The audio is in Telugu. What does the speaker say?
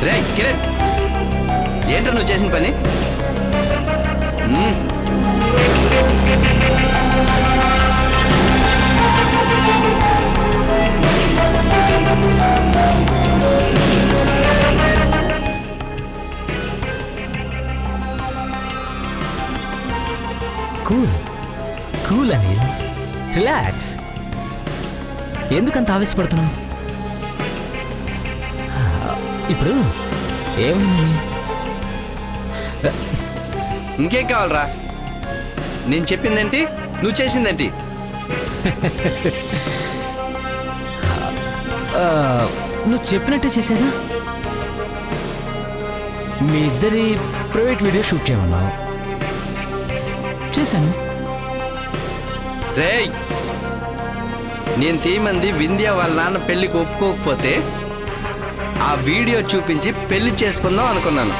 రే కిరణ్, ఏంటో నువ్వు చేసిన పని? Cool cool Anil, relax. ఎందుకంత ఆవేశపడుతున్నావు? ఇప్పుడు ఏమైంది? ఇంకేం కావాలరా? నేను చెప్పిందేంటి, నువ్వు చేసిందేంటి? నువ్వు చెప్పినట్టే చేశాగా. మీ ఇద్దరి ప్రైవేట్ వీడియో షూట్ చేయమన్నావు, చేశాను. రేయ్, నేను తీయమంది వింధ్య వాళ్ళ నాన్న పెళ్లికి ఒప్పుకోకపోతే ఆ వీడియో చూపించి పెళ్లి చేసుకుందాం అనుకున్నాను.